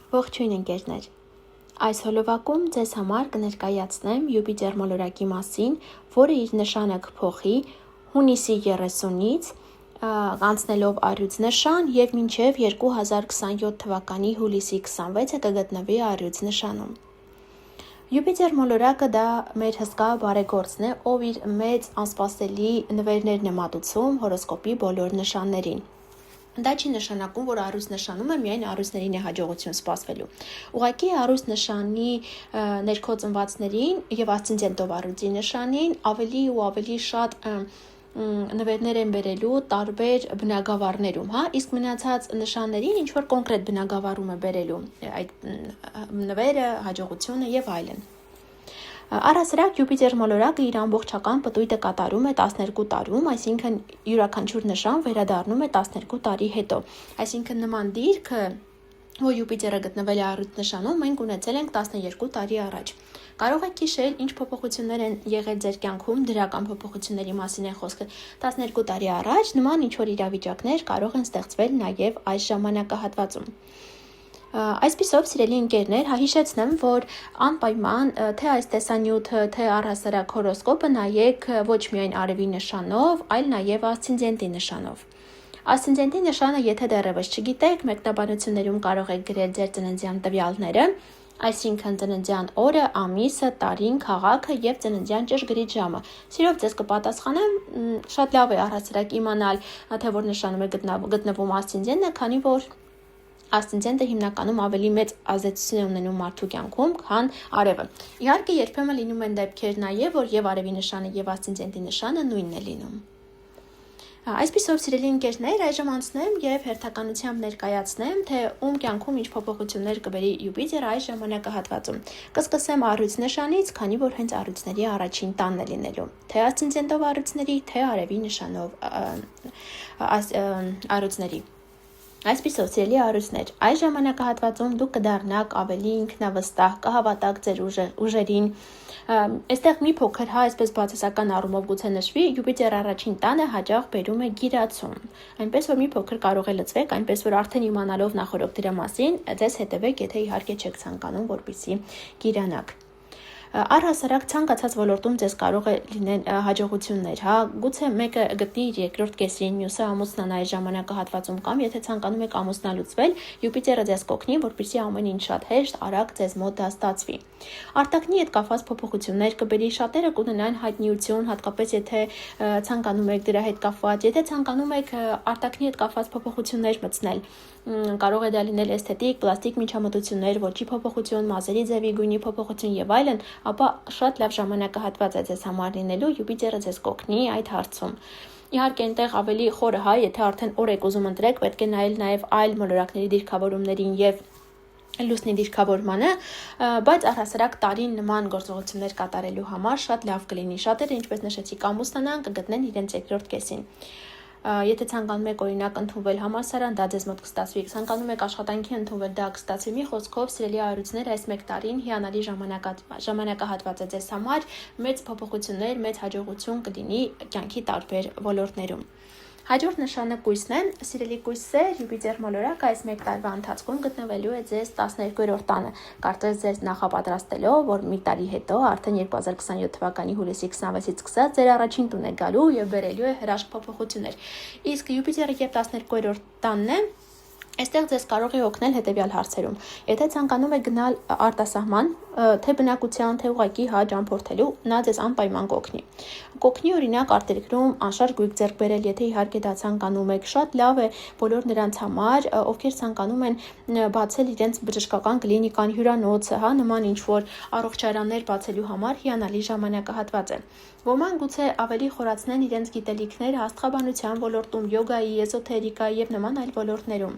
Ողջույն ընկերներ, այս հոլովակում ձեզ համար կներկայացնեմ Յուպիտեր մոլորակի մասին, որը իր նշանը կփոխի հունիսի 30-ից անցնելով առյուծ նշան և մինչև 2027 թվականի հուլիսի 26-ը կգտնվի առյուծ նշանում։ Յուպիտեր մոլորակը դա մեր հսկա բարեգործն է, ով իր մեծ անսպասելի նվերներն է մատուցում հորոսկոպի բոլոր նշաններին։ Դա չի նշանակում, որ առյուծ նշանումը միայն առյուծներին է հաջողություն սպասվելու։ Ուղղակի առյուծ նշանի ներքո ծնվածներին և ասցենդենտով առյուծի նշանին ավելի ու ավելի շատ նվերներ են բերելու տարբեր բնագավառներում, իսկ մնացած նշաններին ինչ որ կոնկրետ բնագավառում է բերելու այդ նվերը, հաջողությունը եւ այլն։ Առհասարակ Յուպիտեր մոլորակը իր ամբողջական պտույտը կատարում է 12 տարում, այսինքն յուրաքանչյուր նշան վերադառնում է 12 տարի հետո։ Այսինքն նման դիրքը, որ Յուպիտերը գտնվել է առյուծ նշանում, մենք ունեցել ենք 12 տարի առաջ։ Կարող եք հիշել, ինչ փոփոխություններ են եղել ձեր կյանքում, դրական փոփոխությունների մասին է խոսքը։ 12 տարի առաջ նման ինչ-որ իրավիճակներ կարող են ստեղծվել նաև այս ժամանակահատվածում։ Այսպիսով, սիրելի ընկերներ, հիշեցնեմ, որ անպայման թե այս տեսանյութը, թե առհասարակ հորոսկոպը նայեք ոչ միայն արևի նշանով, այլ նաև ասցենդենտի նշանով։ Ասցենդենտի նշանը, եթե դեռևս չգիտեք, մեկնաբանություններում կարող եք գրել ձեր ծննդյան տվյալները, այսինքն ծննդյան օրը, ամիսը, տարին, քաղաքը եւ ծննդյան ճշգրիտ ժամը։ Սիրով ձեզ կպատասխանեմ, շատ լավ է առհասարակ իմանալ, թե որ նշանում է գտնվում ասցենդենտը, քանի որ ասցենդենտը հիմնականում ավելի մեծ ազդեցություն է ունենում մարդու կյանքում, քան արևը։ Իհարկե, երբեմն լինում են դեպքեր նաև, որ եւ արևի նշանը եւ ասցենդենտի նշանը նույնն է լինում։ Այսպիսով, սիրելի ընկերներ, այժմ անցնեմ եւ հերթականությամբ ներկայացնեմ, թե ում կյանքում ինչ փոփոխություններ կբերի Յուպիտերը այս ժամանակահատվածում։ Կսկսեմ առյուծ նշանից, քանի որ հենց առյուծների առաջին տանն է լինելու, թե ասցենդենտով առյուծների, թե արևի նշանով առյուծների։ Այսպիսով, սիրելի առյուծներ, այս ժամանակահատվածում դուք կդառնաք ավելի ինքնավստահ, կհավատաք ձեր ուժերին։ Այստեղ մի փոքր, այսպես բացասական առումով գուցե նշվի, Յուպիտեր առաջին տանը հաճախ բերում է գիրացում։ Այնպես որ մի փոքր կարող է լծվեք, այնպես որ արդեն իմանալով նախորդ դրա մասին, ձեզ հետևեք, եթե իհարկե չեք ցանկանում, որպեսզի գիրանաք։ Առհասարակ ցանկացած ոլորտում ձեզ կարող է լինել հաջողություններ, գուցե մեկը գտնի իր երկրորդ կեսրին, մյուսը ամուսնանա այս ժամանակահատվածում կամ եթե ցանկանում եք ամուսնալուծվել, Յուպիտերը ձեզ կօգնի, որպեսզի ամեն ինչ շատ հեշտ, արագ ձեզ մոտ դա ստացվի։ Արտաքնի հետ կապված փոփոխություններ կբերի, շատերը կունենան հայտնիություն, հատկապես եթե ցանկանում եք դրա հետ կապված, եթե ցանկանում եք արտաքնի հետ կապված փոփոխություններ մտցնել, կարող է դա լինել էսթետիկ, պլաստիկ միջամտություններ, ոճի փոփոխություն, մազերի ձևի, գույնի փոփոխություն եւ այլն, ապա շատ լավ ժամանակահատված է ձեզ համար լինելու, Յուպիտերը ձեզ կօգնի այդ հարցում։ Իհարկե այնտեղ ավելի խորը, եթե արդեն օր եք ուզում ընտրեք, պետք է նայել նաև այլ մոլորակների դիրքավորումներին եւ լուսնի դիրքավորմանը, բայց առհասարակ տարին նման գործողություններ կատարելու համար շատ լավ կլինի։ Շատերը, ինչպես նշեցի, ամուսնանան, կգտնեն իրենց երկրորդ կեսին։ Եթե ցանկանում եք օրինակ ընդունվել համալսարան, դա ձեզ մոտ կստացվի, ցանկանում եք աշխատանքի ընդունվել, դա կստացվի։ Մի խոսքով, սիրելի առյուծներ, այս մեկ տարին հիանալի ժամանակահատված է ձեզ համար, մեծ փոփոխություններ, մեծ հաջողություն կլինի կյանքի տարբեր ոլորտներում։ Հաջորդ նշանը կույսն է, սիրելի կույսեր, Յուպիտեր մոլորակը այս մեկ տարվա ընթացքում գտնվելու է ձեզ 12-րդ տանը, կարծես ձեզ նախապատրաստելով, որ մի տարի հետո, արդեն 2027 թվականի հուլիսի 26-ից սկսած ձեր առաջին տուն է գալու եւ բերելու է հրաշք փոփոխություններ։ Իսկ Յուպիտերը եւ 12-րդ տանն է, այստեղ ձեզ կարող է օգնել հետևյալ հարցերում։ Եթե ցանկանում եք գնալ արտասահման, թե բնակության, թե ուղղակի ճամփորդելու, նա ձեզ անպայման կօգնի։ Կօգնի օրինակ արտերկրում անշարժ գույք ձեռք բերել, եթե իհարկե դա ցանկանում եք, շատ լավ է բոլոր նրանց համար, ովքեր ցանկանում են բացել իրենց բժշկական կլինիկան, հյուրանոցը, նման ինչ որ առողջարաններ բացելու համար հիանալի ժամանակահատված է։ Ոմանք գուցե ավելի խորացնեն իրենց գիտելիքները աստղաբանության ոլորտում, յոգայի, էզոթերիկայի եւ նման այլ ոլորտներում։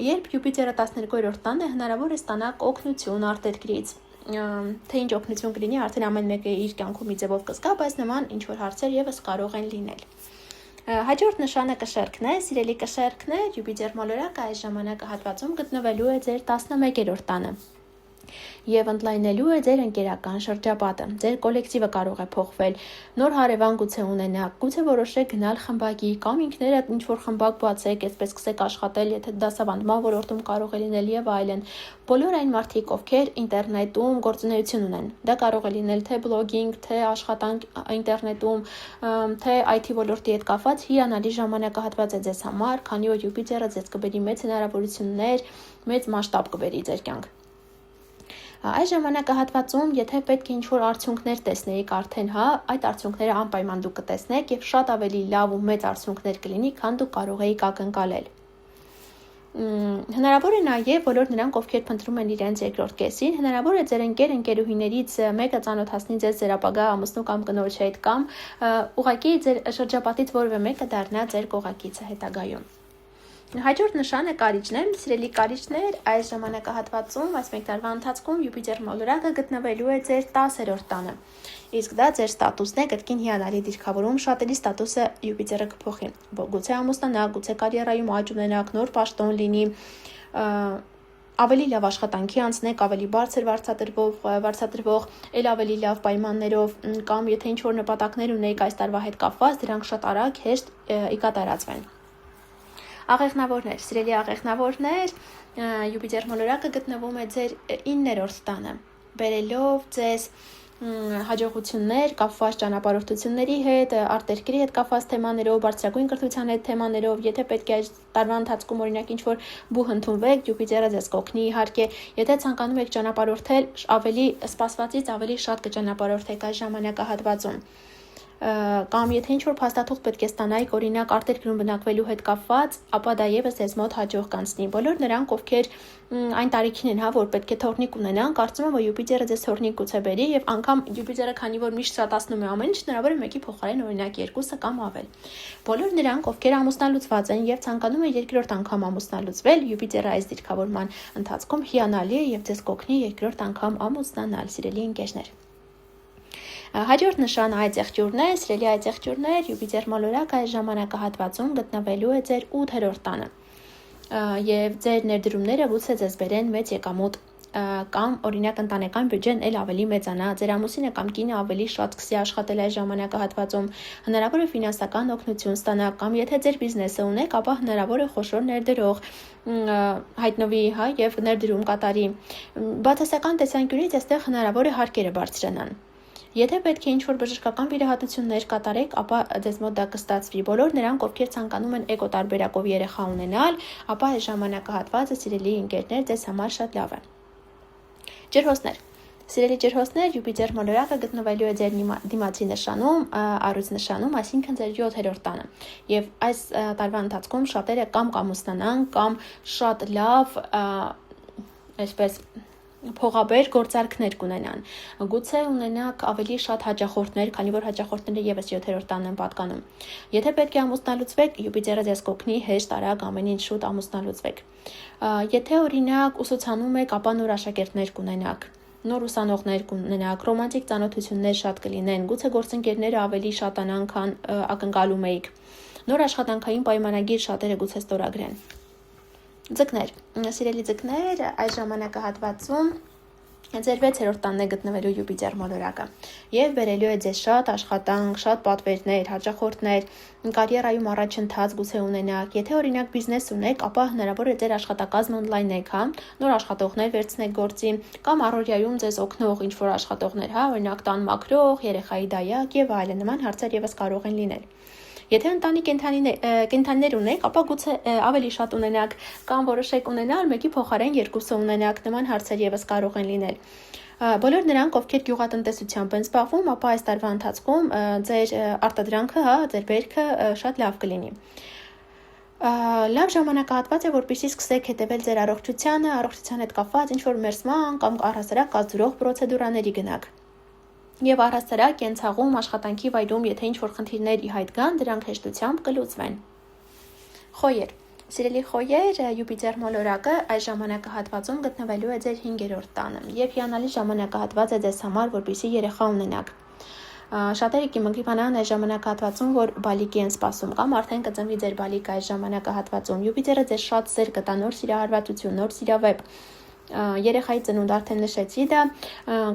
Երբ Յուպիտերը 12-րդ տանն է, հնարավոր է ստանալ օգնություն արտերկրից, թե ինչ օգնություն կլինի, արդեն ամեն մեկը իր կյանքում մի ձևով կզգա, բայց նման ինչ որ հարցեր եւս կարող են լինել։ Հաջորդ նշանը կշեռքն է, սիրելի կշեռքներ, Յուպիտեր մոլորակը այս ժամանակահատվածում գտնվելու է ձեր 11-րդ տանը։ Եվ ընդլայնելու է ձեր ընկերական շրջապատը, ձեր կոլեկտիվը կարող է փոխվել, նոր հարևան գուցե ունենաք, գուցե որոշեք գնալ խմբակի կամ ինքներդ ինչ-որ խմբակ բացեք, այսպես սկսեք աշխատել, եթե դասավանդման ոլորտում կարող է լինել եւ այլն։ Բոլոր այն մարդիկ, ովքեր ինտերնետում գործունեություն ունեն, դա կարող է լինել թե բլոգինգ, թե աշխատանք ինտերնետում, թե IT ոլորտի հետ կապված, հիանալի ժամանակահատված է ձեզ համար, քանի որ Յուպիտերը ձեզ կբերի մեծ հնարավորություններ, մեծ մասշտաբ կբերի ձեր կյանք։ Այս ժամանակահատվածում, եթե պետք է ինչ-որ արդյունքներ տեսնեիք արդեն, այդ արդյունքները անպայման դուք կտեսնեք եւ շատ ավելի լավ ու մեծ արդյունքներ կլինի, քան դուք կարող եք ակնկալել։ Հնարավոր է նաև բոլոր նրանք, ովքեր փնտրում են իրենց երկրորդ կեսին, հնարավոր է ձեր ընկերուհիներից մեկը ծանոթացնի ձեզ ձեր ապագա ամուսնու կամ կնոջ հետ կամ ուղղակի ձեր շրջապատից որևէ մեկը դառնա ձեր կողակիցը հետագայում։ Հաջորդ նշանը կարիճներ, սիրելի կարիճներ, այս ժամանակահատվածում, այս մեկ տարվա ընթացքում Յուպիտեր մոլորակը գտնվելու է ձեր 10-րդ տանը։ Իսկ դա ձեր ստատուսն է, կրկին հիանալի դիրքավորում, շատերի ստատուսը Յուպիտերը կփոխի։ Գուցե ամուսնանաք, գուցե կարիերայում աճ ունենաք, նոր պաշտոն լինի, ավելի լավ աշխատանքի անցնեք, ավելի բարձր վարձատրվող, ել ավելի լավ պայմաններով կամ եթե ինչ-որ նպատակներ ունեիք այս տարվա հետ կապված, դրանք շատ արագ հեշտ կատարածվեն։ Աղեղնավորներ, սիրելի աղեղնավորներ, Յուպիտեր մոլորակը գտնվում է ձեր 9-րդ տանը, բերելով ձեզ հաջողություններ կապված ճանապարհորդությունների հետ, արտերկրի հետ կապված թեմաներով, բարձրագույն կրթության հետ թեմաներով, եթե պետք է այս տարվա ընթացքում օրինակ ինչ-որ բուհ ընդունվեք, Յուպիտերը ձեզ կօգնի իհարկե, եթե ցանկանում եք ճանապարհորդել, ավելի սպասվածից ավելի շատ կճանապարհորդեք այս ժամանակահատվածում։ Կամ եթե ինչ-որ փաստաթուղթ պետք է ստանայիք, օրինակ արտերկրում բնակվելու հետ կապված, ապա դա եւս ձեզ մոտ հաջող կանցնի։ Բոլոր նրանք, ովքեր այն տարիքին են, որ պետք է թորնիկ ունենան, կարծում եմ, որ Յուպիտերը ձեզ թորնիկ գուցե բերի եւ անգամ Յուպիտերը, քանի որ միշտ շատացնում է ամեն ինչ, հնարավոր է մեկի փոխարեն օրինակ 2-ը կամ ավել։ Բոլոր նրանք, ովքեր ամուսնալուծված են եւ ցանկանում են երկրորդ անգամ ամուսնալուծվել, Յուպիտերը այս դիրքավորման ընթացքում հիանալի է եւ ձեզ կօգնի երկրորդ անգամ ամուսնանալ, սիրելի ընկերներ։ Հաջորդ նշանը այդ եղջյուրն է, սիրելի այդ եղջյուրներ, Յուպիտեր մոլորակը այս ժամանակահատվածում գտնվելու է ձեր 8-րդ տանը եւ ձեր ներդրումները գուցե ձեզ բերեն մեծ եկամուտ կամ օրինակ ընտանեկան բյուջեն էլ ավելի մեծանա, ձեր ամուսինը կամ կինը ավելի շատ սկսի աշխատել այս ժամանակահատվածում, հնարավոր է ֆինանսական օգնություն ստանաք կամ եթե ձեր բիզնեսը ունեք, ապա հնարավոր է խոշոր ներդրող հայտնվի, եւ ներդրում կատարի։ Բացասական տեսանկյունից այստեղ հնարավոր է հարկերը բարձրանան։ Եթե պետք է ինչ-որ բժշկական վիրահատություններ կատարեք, ապա ձեզ մոտ դա կստացվի։ Բոլոր նրանք, ովքեր ցանկանում են էկոտարբերակով երեխա ունենալ, ապա այս ժամանակահատվածը, սիրելի ընկերներ, ձեզ համար շատ լավ է։ Ջրհոսներ։ Սիրելի ջրհոսներ, Յուպիտեր մոլորակը գտնվելու է ձեր դիմացի նշանում, առյուծ նշանում, այսինքն ձեր 7-րդ տանը։ Եվ այս տարվա ընթացքում շատերը կամ կամուսնանան, կամ շատ լավ, այսպես փողաբեր գործարքներ կունենան։ Գուցե ունենաք ավելի շատ հաճախորդներ, քանի որ հաճախորդները եւս 7-րդ տանն են պատկանում։ Եթե պետք է ամուսնալուծվեք, Յուպիտերը ձեզ կօգնի հեշտ արագ ամեն ինչ շուտ ամուսնալուծվեք։ Եթե օրինակ ուսուցանում եք, ապա նոր աշակերտներ կունենաք։ Նոր ուսանողներ կունենաք, ռոմանտիկ ծանոթություններ շատ կլինեն, գուցե գործընկերները ավելի շատանան, քան ակնկալում էիք։ Նոր աշխատանքային պայմանագիր շատերը գուցե ստորագրեն։ Ձկներ, սիրելի ձկներ, այս ժամանակահատվածում ձեր 6-րդ տանն է գտնվելու Յուպիտեր մոլորակը եւ բերելու է ձեզ շատ աշխատանք, շատ պատվերներ, հաճախորդներ, կարիերայում առաջընթաց գուցե ունենաք։ Եթե օրինակ բիզնես ունեք, ապա հնարավոր է ձեր աշխատակազմը օնլայնեք, նոր աշխատողներ վերցնեք գործի կամ առօրյայում ձեզ օգնող ինչ-որ աշխատողներ, օրինակ տան մաքրող, երեխայի դայակ եւ այլն, նման հարցեր եւս կարող են լինել։ Եթե ընտանի կենդանիներ ունեք, ապա գուցե ավելի շատ ունենաք կամ որոշեք ունենալ մեկի փոխարեն 2-ը ունենաք, նման հարցեր եւս կարող են լինել։ Բոլոր նրանք, ովքեր գյուղատնտեսությամբ են զբաղվում, ապա այս տարվա ընթացքում ձեր արտադրանքը, ձեր բերքը շատ լավ կլինի։ Լավ ժամանակահատված է, որպեսզի սկսեք հետևել ձեր առողջության հետ կապված ինչ-որ մերսման կամ առհասարակ կազդուրող պրոցեդուրաների գնաք։ Եվ առհասարակ կենցաղում, աշխատանքի վայրում, եթե ինչ-որ խնդիրներ ի հայտ գան, դրանք հեշտությամբ կլուծվեն։ Խոյեր։ Սիրելի խոյեր, Յուպիտեր մոլորակը այս ժամանակահատվածում գտնվելու է ձեր 5-րդ տանը եւ հիանալի ժամանակահատված է ձեզ համար, որպեսզի երեխա ունենաք։ Շատերը կիմանան այս ժամանակահատվածում, որ բալիկի են սպասում կամ արդեն կծնվի ձեր բալիկը այս ժամանակահատվածում։ Յուպիտերը ձեզ շատ սեր կտա, նոր սիրահարվածություն, նոր սիրավեպ, երեխայի ծնունդ արդեն նշեցի դա,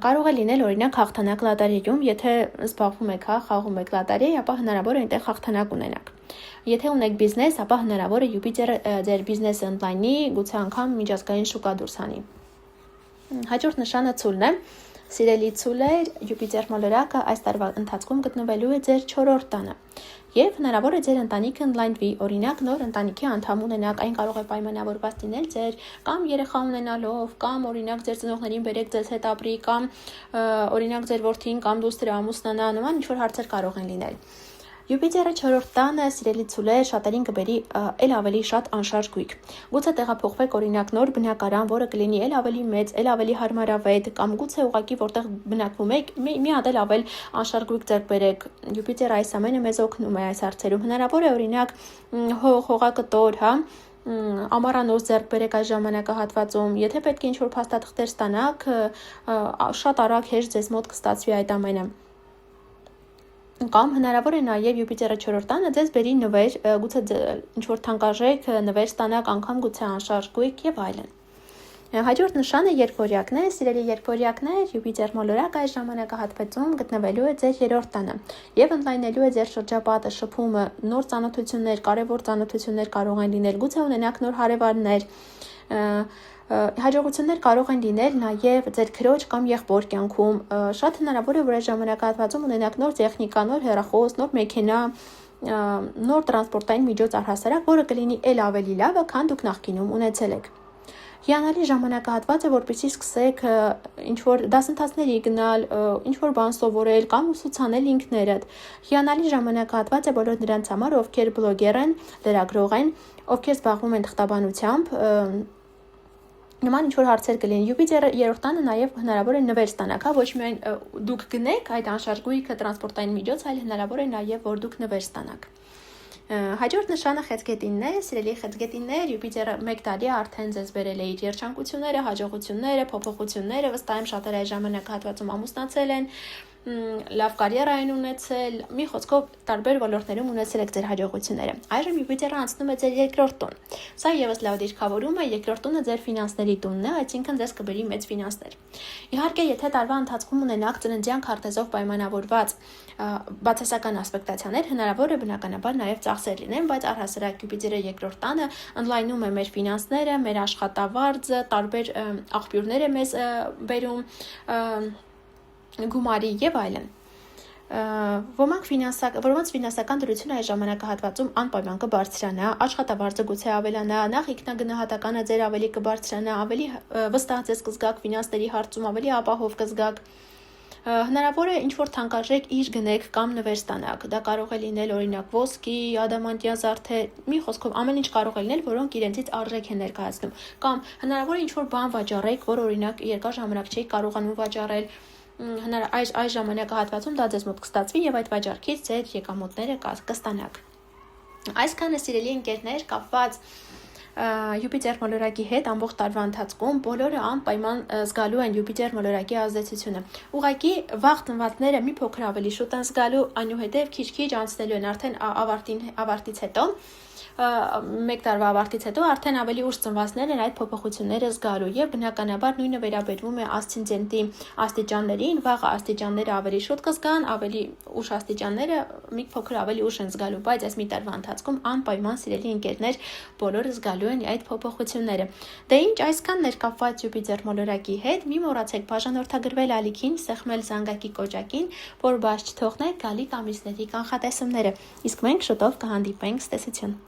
կարող է լինել օրինակ հաղթանակ լոտարիայում, եթե զբաղվում եք, խաղում եք լոտարիայի, ապա հնարավոր է այնտեղ հաղթանակ ունենաք։ Եթե ունեք բիզնես, ապա հնարավոր է Յուպիտերը ձեր բիզնեսը ընդլայնի, գուցե անգամ միջազգային շուկա դուրս հանի։ Հաջորդ նշանը ցուլն է։ Սիրելի ցուլեր, Յուպիտեր մոլորակը այս տարվա ընթացքում գտնվելու է ձեր 4-րդ տանը։ Եվ հնարավոր է ձեր ընտանիքը ընդլայնվի, օրինակ նոր ընտանիքի անդամ ունենաք, այն կարող է պայմանավորված լինել ձեր կամ երեխա ունենալով, կամ օրինակ ձեր ծնողներին բերեք ձեզ հետ ապրի, կամ օրինակ ձեր որդին կամ դուստրը ամուսնանա, նման ինչ-որ հարցեր կարող են լինել։ Յուպիտերը 4-րդ տանը, սիրելի ցուլեր, շատերին կբերի էլ ավելի շատ անշարժ գույք։ Գուցե տեղափոխվեք օրինակ նոր բնակարան, որը կլինի էլ ավելի մեծ, էլ ավելի հարմարավետ, կամ գուցե ուղղակի որտեղ բնակվում եք, մի հատ էլ ավել անշարժ գույք ձեռք բերեք։ Յուպիտերը այս ամենը մեզ օգնում է այս հարցերում։ Հնարավոր է օրինակ հողակտոր, ամառանոց ձեռք բերեք այս ժամանակահատվածում, եթե պետք է ինչ-որ փաստաթղթեր ստանաք, շատ արագ հեշտ ձեզ մոտ կստացվի այդ ամենը։ Կամ հնարավոր է նաև Յուպիտերը 4-րդ տանը ձեզ բերի նվեր, գուցե ինչ-որ թանկարժեք նվեր ստանաք, անգամ գուցե անշարժ գույք եւ այլն։ Հաջորդ նշանը երկվորյակն է, սիրելի երկվորյակներ, Յուպիտեր մոլորակը այս ժամանակահատվածում գտնվելու է ձեր 3-րդ տանը եւ ընդլայնելու է ձեր շրջապատը, շփումը, նոր ծանոթություններ, կարեւոր ծանոթություններ կարող են լինել, գուցե ունենաք նոր հարևաններ, հաջողություններ կարող են լինել նաև ձեր քրոջ կամ եղբոր կյանքում, շատ հնարավոր է, որ այս ժամանակահատվածում ունենաք նոր տեխնիկա, նոր հեռախոս, նոր մեքենա, նոր տրանսպորտային միջոց առհասարակ, որը կլինի էլ ավելի լավը, քան դուք նախկինում ունեցել եք։ Հիանալի ժամանակահատված է, որպեսզի սկսեք ինչ-որ դասընթացների գնալ, ինչ-որ բան սովորել կամ ուսուցանել ինքներդ։ Հիանալի ժամանակահատված է բոլոր նրանց համար, ովքեր բլոգեր են, լրագրող են, ովքեր զբաղվում են թղթաբանությամբ, նման ինչ-որ հարցեր կլինեն։ Յուպիտերը 3-րդ տանը նաև հնարավոր է նվեր ստանաք, ոչ միայն դուք գնեք այդ անշարժ գույքը տրանսպորտային միջոց, այլ հնարավոր է նաև, որ դուք նվեր ստանաք։ Հաջորդ նշանը խեցգետինն է, սիրելի խեցգետիններ, Յուպիտերը 1 տարի արդեն ձեզ բերել է իր երջանկությունները, հաջողությունները, փոփոխությունները, վստահ եմ շատերը այս ժամանակահատվածում ամուսնացել են, լավ կարիերա են ունեցել, մի խոսքով տարբեր ոլորտներում ունեցել եք ձեր հաջողությունները։ Այժմ Յուպիտերը անցնում է ձեր 2-րդ տուն։ Սա եւս լավ դիրքավորում է, 2-րդ տունը ձեր ֆինանսների տունն է, այսինքն ձեզ կբերի մեծ ֆինանսներ։ Իհարկե, եթե տարվա ընթացքում ունենաք ծննդյան քարտեզով պայմանավորված բացասական ասպեկտացիաներ, հնարավոր է բնականաբար նաև ծախսեր լինեն, բայց առհասարակ Յուպիտերը 2-րդ տանը ընդլայնում է մեր ֆինանսները, մեր աշխատավարձը, տարբեր աղբյուրներ է մեզ բերում, գումարի եւ այլն։ Ոմանց ֆինանսական դրությունը այս ժամանակահատվածում անպայման կբարձրանա, աշխատավարձը գուցե ավելանա, նախ ինքնագնահատականը ձեր ավելի կբարձրանա, ավելի վստահ ձեզ կզգաք ֆինանսների հարցում, ավելի ապահով կզգաք։ Հնարավոր է ինչ-որ թանկարժեք իր գնեք կամ նվեր ստանաք։ Դա կարող է լինել օրինակ ոսկի, ադամանդյան զարդեր, մի խոսքով ամեն ինչ կարող է լինել, որոնք իրենցից արժեք են ներկայացնում։ Կամ հնարավոր է ինչ-որ բան վաճառեք, որ օրինակ երկար ժամանակ չէի կարողանում վաճառել։ Այս ժամանակահատվածում դա ձեզ մոտ կստացվի եւ այդ վաճառքից ձեր եկամուտները կստանաք։ Այսքանը սիրելի ընկերներ, կապված Յուպիտեր մոլորակի հետ ամբողջ տարվա ընթացքում բոլորը անպայման զգալու են Յուպիտեր մոլորակի ազդեցությունը։ Ուղղակի վաղ ծնվածները մի փոքր ավելի շուտ են զգալու, այնուհետև քիչ-քիչ անցնելու են արդեն ավարտից հետո, 1 տարվա ավարտից հետո արդեն ավելի ուշ ծնվածներն են այդ փոփոխությունները զգալու եւ բնականաբար նույնը վերաբերվում է ասցենդենտի աստիճաններին, վաղ աստիճանները ավելի շուտ կզգան, ավելի ուշ աստիճանները մի փոքր ավելի ուշ են զգալու, բայց այս մի տարվա ընթացքում անպայման սիրելի ընկերներ բոլորը զգալու են այդ փոփոխությունները։ Դե ինչ, այսքան ներկապված Յուպիտեր մոլորակի հետ, մի մոռացեք բաժանորդագրվել ալիքին, սեղմել զանգակի կոճակին, որ բաց չթողնեք գալիք ամիսների կանխատեսումները։ Իսկ մենք շուտով կհանդիպենք, ցտեսություն։